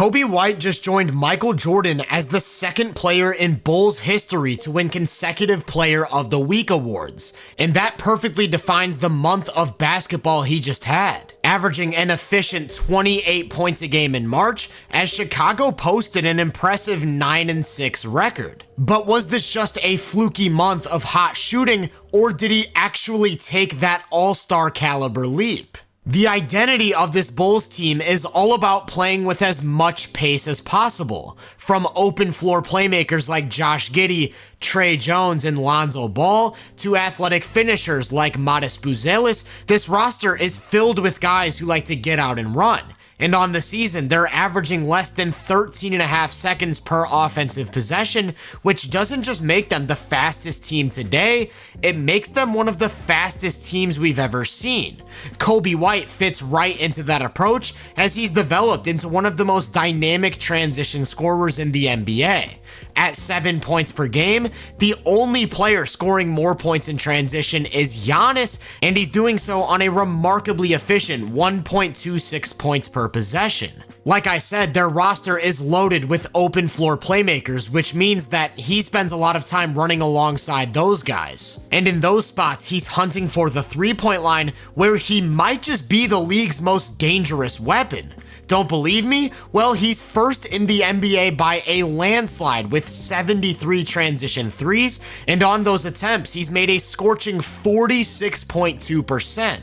Coby White just joined Michael Jordan as the second player in Bulls history to win consecutive Player of the Week awards, and that perfectly defines the month of basketball he just had, averaging an efficient 28 points a game in March as Chicago posted an impressive 9-6 record. But was this just a fluky month of hot shooting, or did he actually take that all-star caliber leap? The identity of this Bulls team is all about playing with as much pace as possible. From open floor playmakers like Josh Giddey, Trey Jones, and Lonzo Ball, to athletic finishers like Modest Buzelis, this roster is filled with guys who like to get out and run. And on the season, they're averaging less than 13.5 seconds per offensive possession, which doesn't just make them the fastest team today, it makes them one of the fastest teams we've ever seen. Coby White fits right into that approach as he's developed into one of the most dynamic transition scorers in the NBA. At 7 points per game, the only player scoring more points in transition is Giannis, and he's doing so on a remarkably efficient 1.26 points per possession. Like I said, their roster is loaded with open floor playmakers, which means that he spends a lot of time running alongside those guys. And in those spots, he's hunting for the three-point line, where he might just be the league's most dangerous weapon. Don't believe me? Well, he's first in the NBA by a landslide with 73 transition threes, and on those attempts, he's made a scorching 46.2%.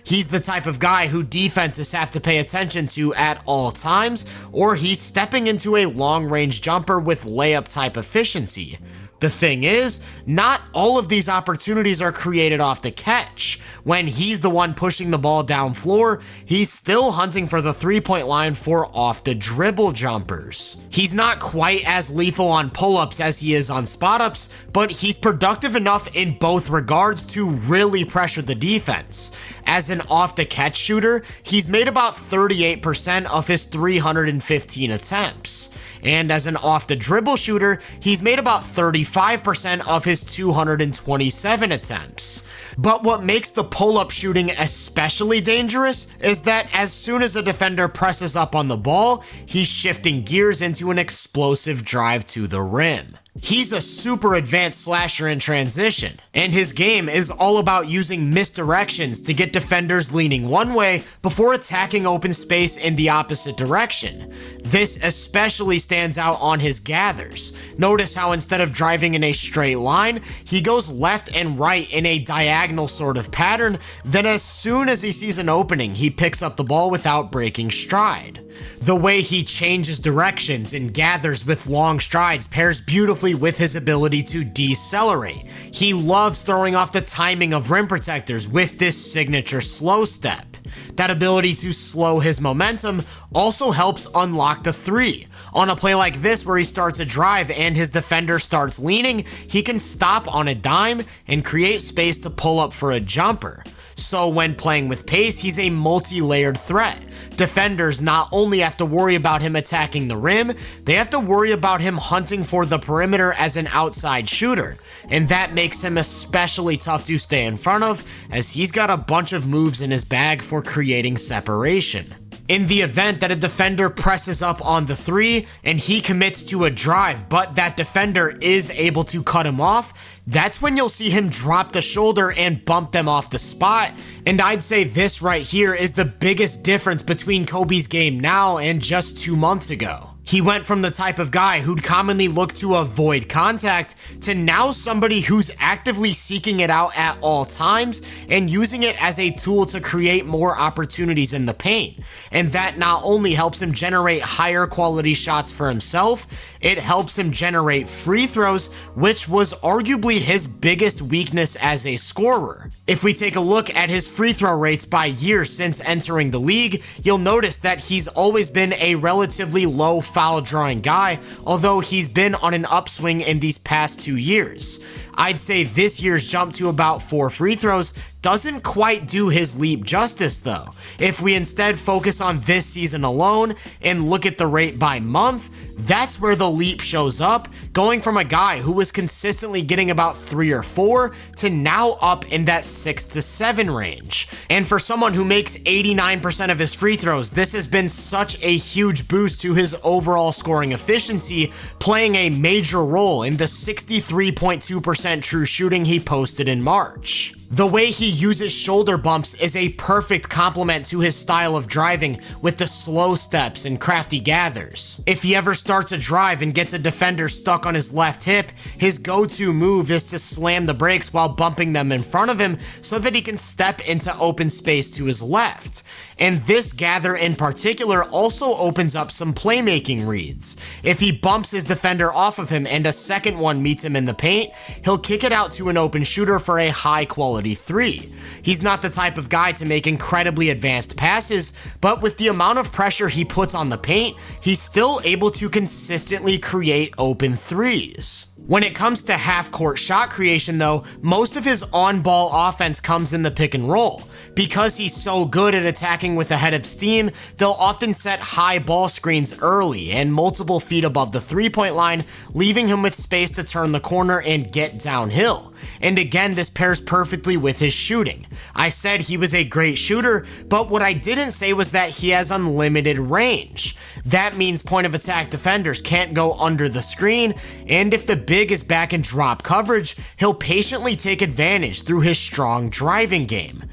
He's the type of guy who defenses have to pay attention to at all times, or he's stepping into a long-range jumper with layup type efficiency. The thing is, not all of these opportunities are created off the catch. When he's the one pushing the ball down floor, he's still hunting for the three-point line for off the dribble jumpers. He's not quite as lethal on pull-ups as he is on spot-ups, but he's productive enough in both regards to really pressure the defense. As an off-the-catch shooter, he's made about 38% of his 315 attempts. And as an off-the-dribble shooter, he's made about 35% of his 227 attempts. But what makes the pull-up shooting especially dangerous is that as soon as a defender presses up on the ball, he's shifting gears into an explosive drive to the rim. He's a super advanced slasher in transition, and his game is all about using misdirections to get defenders leaning one way before attacking open space in the opposite direction. This especially stands out on his gathers. Notice how instead of driving in a straight line, he goes left and right in a diagonal sort of pattern, then as soon as he sees an opening, he picks up the ball without breaking stride. The way he changes directions and gathers with long strides pairs beautifully with his ability to decelerate. He loves throwing off the timing of rim protectors with this signature slow step. That ability to slow his momentum also helps unlock the three. On a play like this where he starts a drive and his defender starts leaning, he can stop on a dime and create space to pull up for a jumper. So when playing with pace, he's a multi-layered threat. Defenders not only have to worry about him attacking the rim, they have to worry about him hunting for the perimeter as an outside shooter, and that makes him especially tough to stay in front of, as he's got a bunch of moves in his bag for creating separation. In the event that a defender presses up on the three and he commits to a drive, but that defender is able to cut him off, that's when you'll see him drop the shoulder and bump them off the spot. And I'd say this right here is the biggest difference between Coby's game now and just 2 months ago. He went from the type of guy who'd commonly look to avoid contact to now somebody who's actively seeking it out at all times and using it as a tool to create more opportunities in the paint. And that not only helps him generate higher quality shots for himself, it helps him generate free throws, which was arguably his biggest weakness as a scorer. If we take a look at his free throw rates by year since entering the league, you'll notice that he's always been a relatively low foul drawing guy, although he's been on an upswing in these past 2 years. I'd say this year's jump to about 4 free throws doesn't quite do his leap justice though. If we instead focus on this season alone and look at the rate by month, that's where the leap shows up, going from a guy who was consistently getting about 3 or 4 to now up in that 6 to 7 range. And for someone who makes 89% of his free throws, this has been such a huge boost to his overall scoring efficiency, playing a major role in the 63.2% true shooting he posted in March. The way he uses shoulder bumps is a perfect complement to his style of driving with the slow steps and crafty gathers. If he ever starts a drive and gets a defender stuck on his left hip, his go-to move is to slam the brakes while bumping them in front of him so that he can step into open space to his left. And this gather in particular also opens up some playmaking reads. If he bumps his defender off of him and a second one meets him in the paint, he'll kick it out to an open shooter for a high quality 3. He's not the type of guy to make incredibly advanced passes, but with the amount of pressure he puts on the paint, he's still able to consistently create open 3s. When it comes to half-court shot creation though, most of his on-ball offense comes in the pick and roll. Because he's so good at attacking with a head of steam, they'll often set high ball screens early and multiple feet above the 3-point line, leaving him with space to turn the corner and get downhill. And again, this pairs perfectly with his shooting. I said he was a great shooter, but what I didn't say was that he has unlimited range. That means point of attack defenders can't go under the screen, and if the big is back in drop coverage, he'll patiently take advantage through his strong driving game.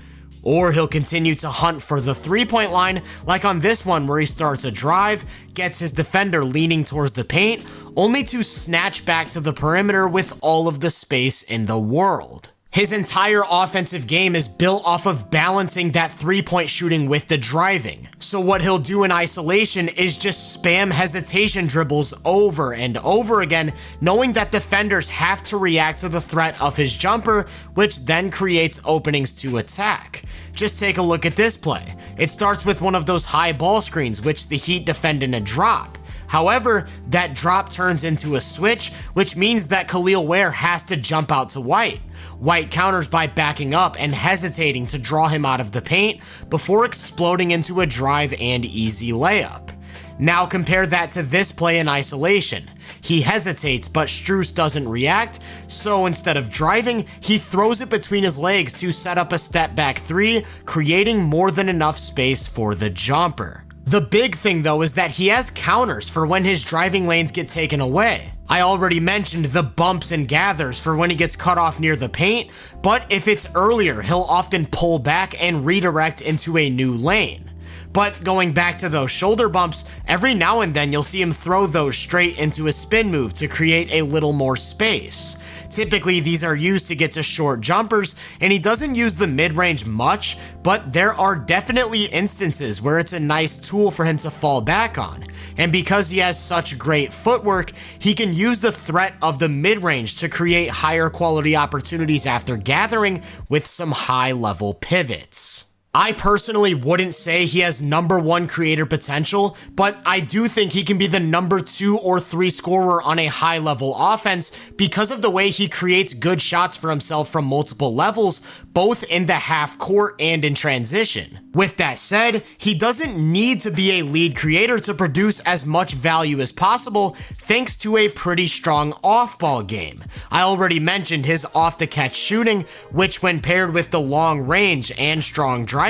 Or he'll continue to hunt for the 3-point line, like on this one where he starts a drive, gets his defender leaning towards the paint, only to snatch back to the perimeter with all of the space in the world. His entire offensive game is built off of balancing that 3-point shooting with the driving. So what he'll do in isolation is just spam hesitation dribbles over and over again, knowing that defenders have to react to the threat of his jumper, which then creates openings to attack. Just take a look at this play. It starts with one of those high ball screens, which the Heat defend in a drop. However, that drop turns into a switch, which means that Khalil Ware has to jump out to White. White counters by backing up and hesitating to draw him out of the paint before exploding into a drive and easy layup. Now compare that to this play in isolation. He hesitates, but Strus doesn't react, so instead of driving, he throws it between his legs to set up a step back 3, creating more than enough space for the jumper. The big thing though is that he has counters for when his driving lanes get taken away. I already mentioned the bumps and gathers for when he gets cut off near the paint, but if it's earlier, he'll often pull back and redirect into a new lane. But going back to those shoulder bumps, every now and then you'll see him throw those straight into a spin move to create a little more space. Typically, these are used to get to short jumpers, and he doesn't use the mid-range much, but there are definitely instances where it's a nice tool for him to fall back on. And because he has such great footwork, he can use the threat of the mid-range to create higher quality opportunities after gathering with some high-level pivots. I personally wouldn't say he has number 1 creator potential, but I do think he can be the number 2 or 3 scorer on a high level offense because of the way he creates good shots for himself from multiple levels, both in the half court and in transition. With that said, he doesn't need to be a lead creator to produce as much value as possible thanks to a pretty strong off-ball game. I already mentioned his off-the-catch shooting, which when paired with the long range and strong driving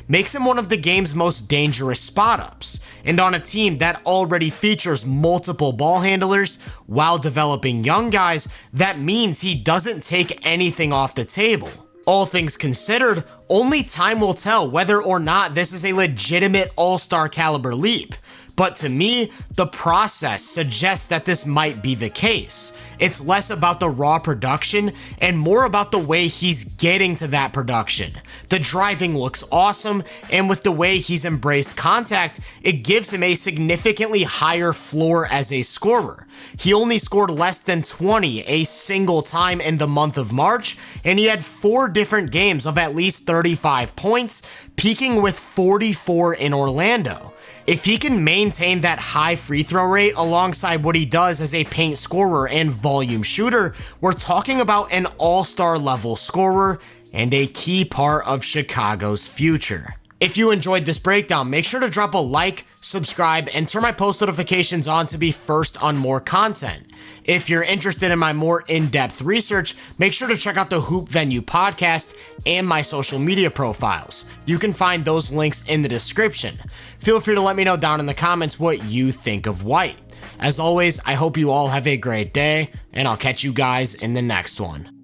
makes him one of the game's most dangerous spot-ups. And on a team that already features multiple ball handlers while developing young guys, that means he doesn't take anything off the table. All things considered, only time will tell whether or not this is a legitimate all-star caliber leap. But to me, the process suggests that this might be the case. It's less about the raw production and more about the way he's getting to that production. The driving looks awesome, and with the way he's embraced contact, it gives him a significantly higher floor as a scorer. He only scored less than 20 a single time in the month of March, and he had 4 different games of at least 35 points, peaking with 44 in Orlando. If he can maintain that high free throw rate alongside what he does as a paint scorer and volume shooter, we're talking about an all-star level scorer and a key part of Chicago's future. If you enjoyed this breakdown, make sure to drop a like, subscribe, and turn my post notifications on to be first on more content. If you're interested in my more in-depth research, make sure to check out the Hoop Venue podcast and my social media profiles. You can find those links in the description. Feel free to let me know down in the comments what you think of White. As always, I hope you all have a great day, and I'll catch you guys in the next one.